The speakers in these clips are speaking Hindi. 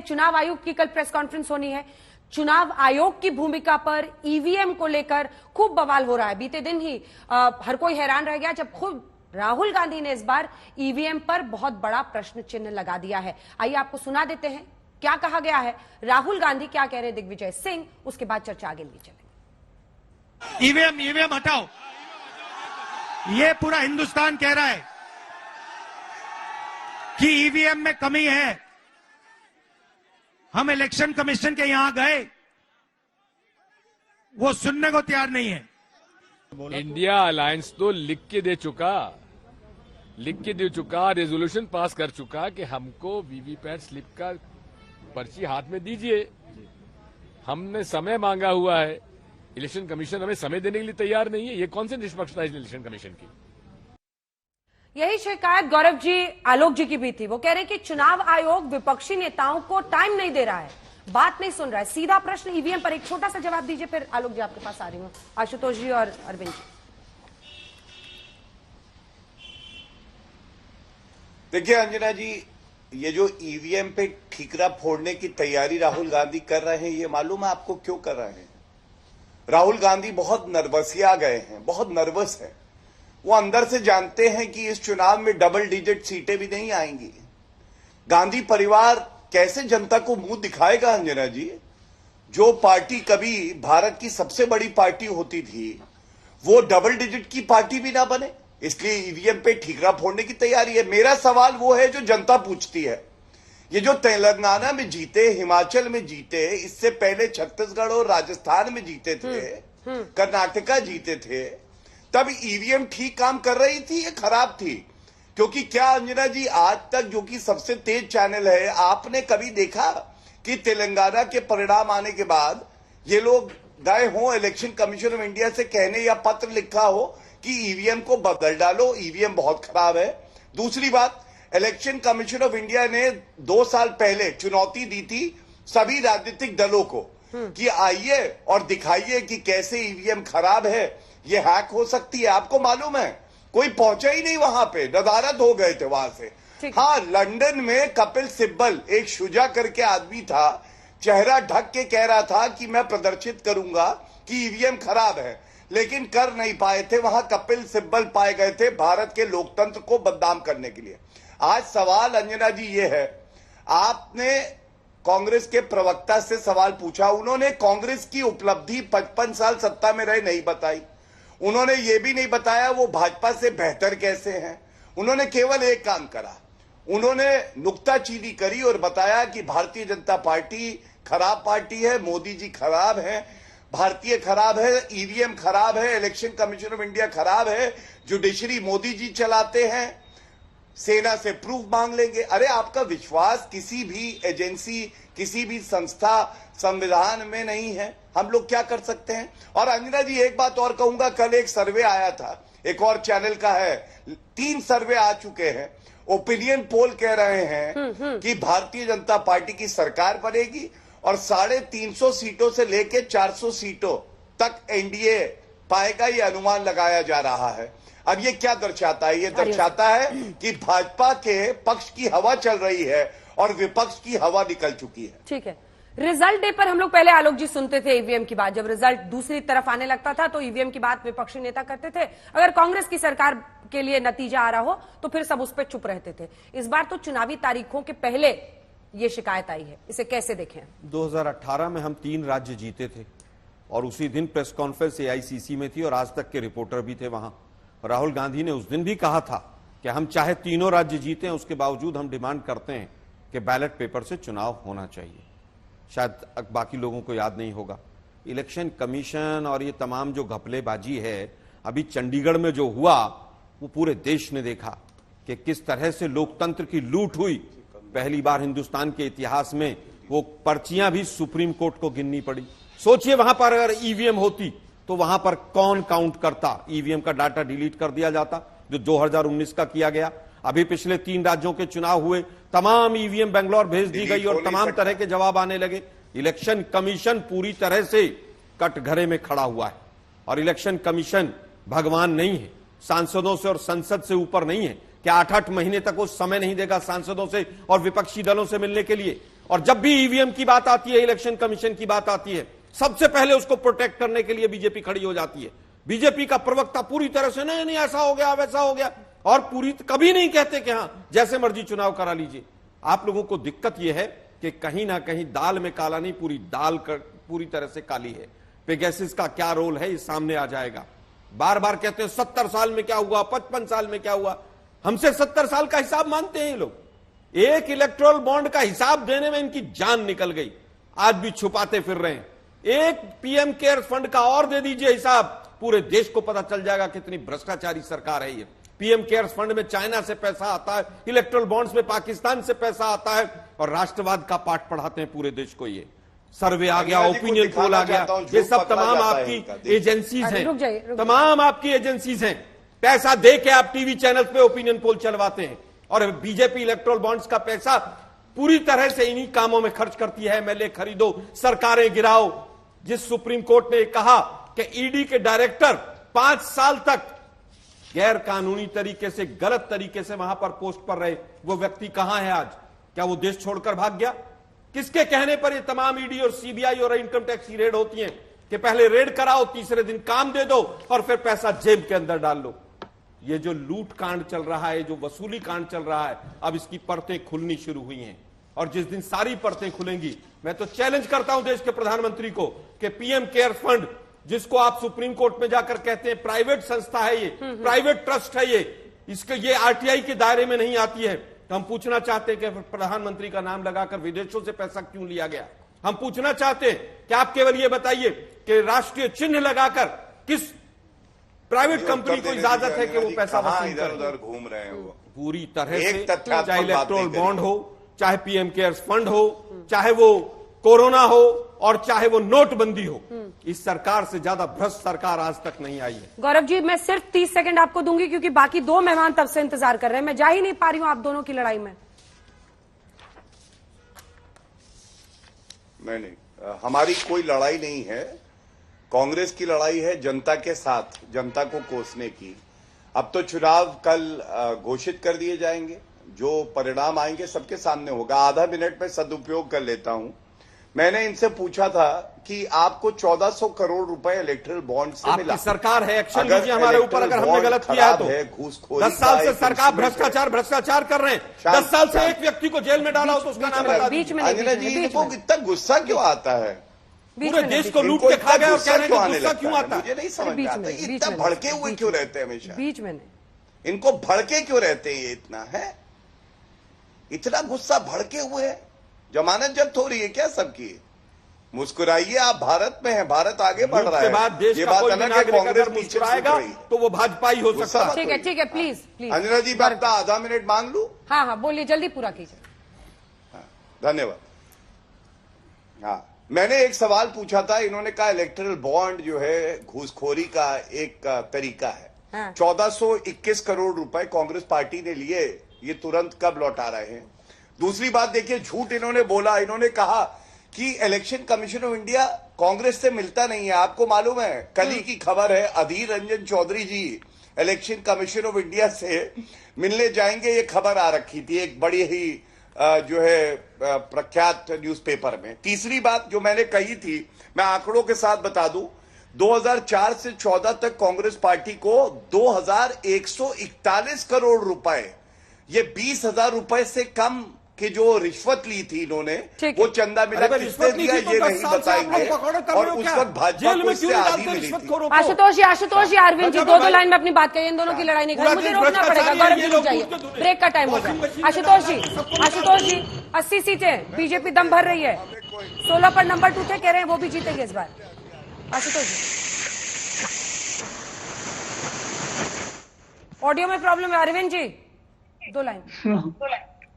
चुनाव आयोग की कल प्रेस कॉन्फ्रेंस होनी है। चुनाव आयोग की भूमिका पर, ईवीएम को लेकर खूब बवाल हो रहा है। बीते दिन ही हर कोई हैरान रह गया जब खुद राहुल गांधी ने इस बार ईवीएम पर बहुत बड़ा प्रश्न चिन्ह लगा दिया है। आइए आपको सुना देते हैं क्या कहा गया है, राहुल गांधी क्या कह रहे दिग्विजय सिंह, उसके बाद चर्चा आगे ले चलेंगे। ईवीएम हटाओ, ये पूरा हिंदुस्तान कह रहा है कि ईवीएम में कमी है। हम इलेक्शन कमीशन के यहां गए, वो सुनने को तैयार नहीं है। इंडिया अलायंस तो लिख के दे चुका, रेजोल्यूशन पास कर चुका कि हमको वीवीपैट स्लिप का पर्ची हाथ में दीजिए। हमने समय मांगा हुआ है, इलेक्शन कमीशन हमें समय देने के लिए तैयार नहीं है। ये कौन सी निष्पक्षता है इलेक्शन कमीशन की? यही शिकायत गौरव जी आलोक जी की भी थी। वो कह रहे कि चुनाव आयोग विपक्षी नेताओं को टाइम नहीं दे रहा है, बात नहीं सुन रहा है। सीधा प्रश्न ईवीएम पर, एक छोटा सा जवाब दीजिए, फिर आलोक जी आपके पास आ रही हूं, आशुतोष जी और अरविंद जी। देखिए अंजना जी, ये जो ईवीएम पे ठीकरा फोड़ने की तैयारी राहुल गांधी कर रहे हैं, ये मालूम है आपको क्यों कर रहे हैं? राहुल गांधी बहुत नर्वसिया गए हैं, बहुत नर्वस है। वो अंदर से जानते हैं कि इस चुनाव में डबल डिजिट सीटें भी नहीं आएंगी। गांधी परिवार कैसे जनता को मुंह दिखाएगा अंजना जी? जो पार्टी कभी भारत की सबसे बड़ी पार्टी होती थी, वो डबल डिजिट की पार्टी भी ना बने, इसलिए ईवीएम पे ठीकरा फोड़ने की तैयारी है। मेरा सवाल वो है जो जनता पूछती है। ये जो तेलंगाना में जीते, हिमाचल में जीते, इससे पहले छत्तीसगढ़ और राजस्थान में जीते थे, कर्नाटका जीते थे, तब ईवीएम ठीक काम कर रही थी या खराब थी? क्योंकि क्या अंजना जी, आज तक जो कि सबसे तेज चैनल है, आपने कभी देखा कि तेलंगाना के परिणाम आने के बाद ये लोग गए हों इलेक्शन कमीशन ऑफ इंडिया से कहने, या पत्र लिखा हो कि ईवीएम को बदल डालो, ईवीएम बहुत खराब है? दूसरी बात, इलेक्शन कमीशन ऑफ इंडिया ने 2 साल पहले चुनौती दी थी सभी राजनीतिक दलों को कि आइए और दिखाइए कि कैसे ईवीएम खराब है, ये हैक हो सकती है। आपको मालूम है कोई पहुंचा ही नहीं वहां पे, नदारद हो गए थे वहां से। हाँ, लंदन में कपिल सिब्बल, एक शुजा करके आदमी था, चेहरा ढक के कह रहा था कि मैं प्रदर्शित करूंगा कि ईवीएम खराब है, लेकिन कर नहीं पाए थे। वहां कपिल सिब्बल पाए गए थे भारत के लोकतंत्र को बदनाम करने के लिए। आज सवाल अंजना जी ये है, आपने कांग्रेस के प्रवक्ता से सवाल पूछा, उन्होंने कांग्रेस की उपलब्धि 55 साल सत्ता में रहे नहीं बताई। उन्होंने ये भी नहीं बताया वो भाजपा से बेहतर कैसे हैं। उन्होंने केवल एक काम करा, उन्होंने नुक्ताचीनी करी और बताया कि भारतीय जनता पार्टी खराब पार्टी है, मोदी जी खराब है, भारतीय खराब है, ईवीएम खराब है, इलेक्शन कमीशन ऑफ इंडिया खराब है, जुडिशरी मोदी जी चलाते हैं, सेना से प्रूफ मांग लेंगे। अरे आपका विश्वास किसी भी एजेंसी, किसी भी संस्था, संविधान में नहीं है, हम लोग क्या कर सकते हैं? और अंजना जी एक बात और कहूंगा, कल एक सर्वे आया था, एक और चैनल का है, 3 सर्वे आ चुके हैं। ओपिनियन पोल कह रहे हैं कि भारतीय जनता पार्टी की सरकार बनेगी और 350 सीटों से लेकर 400 सीटों तक एनडीए पाएगा, ये अनुमान लगाया जा रहा है। अब ये क्या दर्शाता है? ये दर्शाता है कि भाजपा के पक्ष की हवा चल रही है और विपक्ष की हवा निकल चुकी है। ठीक है, रिजल्ट डे पर हम लोग पहले आलोक जी सुनते थे ईवीएम की बात, जब रिजल्ट दूसरी तरफ आने लगता था तो ईवीएम की बात विपक्षी नेता करते थे। अगर कांग्रेस की सरकार के लिए नतीजा आ रहा हो तो फिर सब उस पर चुप रहते थे। इस बार तो चुनावी तारीखों के पहले ये शिकायत आई है, इसे कैसे देखें? 2018 में हम 3 राज्य जीते थे और उसी दिन प्रेस कॉन्फ्रेंस एआईसीसी में थी और आज तक के रिपोर्टर भी थे वहां। राहुल गांधी ने उस दिन भी कहा था कि हम चाहे तीनों राज्य जीते हैं, उसके बावजूद हम डिमांड करते हैं कि बैलेट पेपर से चुनाव होना चाहिए। शायद बाकी लोगों को याद नहीं होगा, इलेक्शन कमीशन और ये तमाम जो घपलेबाजी है, अभी चंडीगढ़ में जो हुआ वो पूरे देश ने देखा कि किस तरह से लोकतंत्र की लूट हुई। पहली बार हिंदुस्तान के इतिहास में वो पर्चियां भी सुप्रीम कोर्ट को गिननी पड़ी। सोचिए वहां पर अगर ईवीएम होती तो वहां पर कौन काउंट करता? ईवीएम का डाटा डिलीट कर दिया जाता, जो 2019 का किया गया। अभी पिछले 3 राज्यों के चुनाव हुए, तमाम ईवीएम बेंगलोर भेज दी गई और तमाम तरह के जवाब आने लगे। इलेक्शन कमीशन पूरी तरह से कटघरे में खड़ा हुआ है और इलेक्शन कमीशन भगवान नहीं है, सांसदों से और संसद से ऊपर नहीं है। क्या 8-8 महीने तक वो समय नहीं देगा सांसदों से और विपक्षी दलों से मिलने के लिए? और जब भी ईवीएम की बात आती है, इलेक्शन कमीशन की बात आती है, सबसे पहले उसको प्रोटेक्ट करने के लिए बीजेपी खड़ी हो जाती है। बीजेपी का प्रवक्ता पूरी तरह से नहीं नहीं ऐसा हो गया वैसा हो गया, और पूरी कभी नहीं कहते कि हां जैसे मर्जी चुनाव करा लीजिए। आप लोगों को दिक्कत यह है कि कहीं ना कहीं दाल में काला नहीं, पूरी दाल पूरी तरह से काली है। पेगासस का क्या रोल है ये सामने आ जाएगा। बार बार कहते हैं 70 साल में क्या हुआ, 55 साल में क्या हुआ। हमसे 70 साल का हिसाब मानते हैं ये लोग। एक इलेक्ट्रोल बॉन्ड का हिसाब देने में इनकी जान निकल गई, आज भी छुपाते फिर रहे हैं। एक पीएम केयर फंड का और दे दीजिए हिसाब, पूरे देश को पता चल जाएगा कितनी भ्रष्टाचारी सरकार है ये। पीएम केयर्स फंड में चाइना से पैसा आता है, इलेक्ट्रोल बॉन्ड्स में पाकिस्तान से पैसा आता है, और राष्ट्रवाद का पाठ पढ़ाते हैं पूरे देश को। ये सर्वे आ गया, ओपिनियन पोल आ गया, ये सब तमाम आपकी एजेंसीज हैं, तमाम आपकी एजेंसीज हैं। पैसा दे के आप टीवी चैनल पे ओपिनियन पोल चलवाते हैं, और बीजेपी इलेक्ट्रोल बॉन्ड्स का पैसा पूरी तरह से इन्हीं कामों में खर्च करती है। एमएलए खरीदो, सरकारें गिराओ। जिस सुप्रीम कोर्ट ने कहा कि ईडी के डायरेक्टर 5 साल तक गैर कानूनी तरीके से, गलत तरीके से वहां पर पोस्ट पर रहे, वो व्यक्ति कहां है आज? क्या वो देश छोड़कर भाग गया? किसके कहने पर ये तमाम ईडी और सीबीआई और इनकम टैक्स की रेड होती है कि पहले रेड कराओ, तीसरे दिन काम दे दो और फिर पैसा जेब के अंदर डाल लो। ये जो लूट कांड चल रहा है, जो वसूली कांड चल रहा है, अब इसकी परतें खुलनी शुरू हुई हैं, और जिस दिन सारी परतें खुलेंगी, मैं तो चैलेंज करता हूं देश के प्रधानमंत्री को कि पीएम केयर फंड, जिसको आप सुप्रीम कोर्ट में जाकर कहते हैं प्राइवेट संस्था है, ये प्राइवेट ट्रस्ट है, ये आरटीआई के दायरे में नहीं आती है, तो हम पूछना चाहते हैं कि प्रधानमंत्री का नाम लगाकर विदेशों से पैसा क्यों लिया गया। हम पूछना चाहते हैं कि आप केवल ये बताइए कि राष्ट्रीय चिन्ह लगाकर किस प्राइवेट कंपनी को इजाजत है कि वो पैसा वसूल इधर उधर घूम रहे हैं वो पूरी तरह से, तथ्यात्मक चाहे बात इलेक्ट्रोल नहीं बॉन्ड हो, चाहे पीएम केयर्स फंड हो, चाहे वो कोरोना हो, और चाहे वो नोटबंदी हो। इस सरकार से ज्यादा भ्रष्ट सरकार आज तक नहीं आई है। गौरव जी, मैं सिर्फ 30 सेकंड आपको दूंगी क्योंकि बाकी 2 मेहमान तब से इंतजार कर रहे हैं। मैं जा ही नहीं पा रही हूं आप दोनों की लड़ाई में। नहीं, हमारी कोई लड़ाई नहीं है। कांग्रेस की लड़ाई है जनता के साथ, जनता को कोसने की। अब तो चुनाव कल घोषित कर दिए जाएंगे, जो परिणाम आएंगे सबके सामने होगा। आधा मिनट में सदुपयोग कर लेता हूं। मैंने इनसे पूछा था कि आपको 1400 करोड़ रुपए इलेक्ट्रल बॉन्ड से मिला। आपकी सरकार है, एक्शन लीजिए हमारे ऊपर अगर हमने गलत किया है तो। घूसखोरी 10 साल से सरकार भ्रष्टाचार कर रहे हैं। 10 साल से एक व्यक्ति को जेल में डाला हो तो उसका नाम बता बीच में अंजना जी, इनको इतना गुस्सा क्यों आता है? पूरे देश को लूट के खा गए और कह रहे हैं गुस्सा क्यों आता है? मुझे नहीं समझ में आता, इतना भड़के हुए क्यों रहते हैं हमेशा? बीच में नहीं, इनको भड़के क्यों रहते हैं? ये इतना है, इतना गुस्सा भड़के हुए है। जमानत जब्त हो रही है क्या सबकी? मुस्कुराइए, आप भारत में हैं, भारत आगे बढ़ रहा है। बाद देश ये का बात कोई अलग है, कांग्रेस पीछे मुस्कुराएगा तो वो भाजपा ही हो सकता है। ठीक है, प्लीज प्लीज। अंजना जी, मैं अपना आधा मिनट मांग लूं? हाँ, बोलिए, जल्दी पूरा कीजिए। धन्यवाद। हाँ, मैंने एक सवाल पूछा था, इन्होंने कहा इलेक्टरल बॉन्ड जो है घूसखोरी का एक तरीका है। हाँ। 1421 करोड़ रुपए कांग्रेस पार्टी ने लिए, ये तुरंत कब लौटा रहे हैं? दूसरी बात देखिए, झूठ इन्होंने बोला। इन्होंने कहा कि election commission of India Congress से मिलता नहीं है। आपको मालूम है, कल ही की खबर है, अधीर रंजन चौधरी जी इलेक्शन कमीशन ऑफ इंडिया से मिलने जाएंगे, ये खबर आ रखी थी एक बड़ी ही जो है प्रख्यात न्यूज़पेपर में। तीसरी बात जो मैंने कही थी, मैं आंकड़ों के साथ बता दूं, 2004 से 14 तक कांग्रेस पार्टी को 2141 करोड़ रुपए, ये 20,000 रुपए से कम की जो रिश्वत ली थी इन्होंने, वो चंदा मिला, किसने दिया ये नहीं बताएंगे। और उस वक्त भाजपा को इससे आधी मिली थी। आशुतोष जी, अरविंद जी, दो लाइन में अपनी बात कहिए। इन दोनों की लड़ाई नहीं करनी, मुझे रोकना पड़ेगा। गौरव जी रुक जाइए, ब्रेक का टाइम होगा। आशुतोष जी 80 सीटें बीजेपी दम भर रही है, 16 पर नंबर 2 थे, कह रहे हैं वो भी जीतेंगे इस बार। आशुतोष जी, ऑडियो में प्रॉब्लम है। अरविंद जी, 2 लाइन।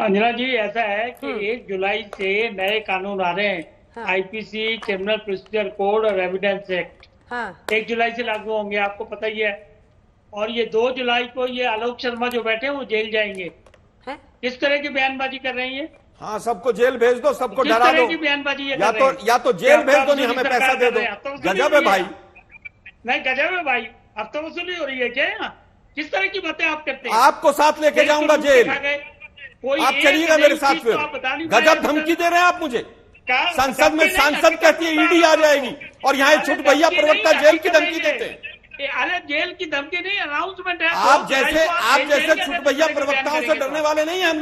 अंजना जी, ऐसा है कि 1 जुलाई से नए कानून आ रहे हैं। हाँ। आईपीसी, क्रिमिनल प्रोसीजर कोड और एविडेंस एक्ट। हाँ। 1 जुलाई से लागू होंगे, आपको पता ही है। और ये 2 जुलाई को ये आलोक शर्मा जो बैठे हैं वो जेल जाएंगे। किस तरह की बयानबाजी कर रही है? हाँ, सबको जेल भेज दो, सबको डरा दो। की बयानबाजी या तो जेल भेज दो, नहीं हमें पैसा दे दो। गजब है भाई। नहीं, गजब है भाई, अब तो वसूली हो रही है क्या? किस तरह की बातें आप करते हैं? आपको साथ लेके जाऊंगा जेल। आप चलिएगा मेरे साथ फिर। गजब धमकी दे रहे हैं आप मुझे। संसद में सांसद कहती है ईडी आ जाएगी और यहाँ छुट भैया प्रवक्ता जेल की धमकी देते हैं। अरे जेल की धमकी नहीं, अनाउंसमेंट है। आप जैसे छुट भैया प्रवक्ताओं से डरने वाले नहीं हैं हम लोग।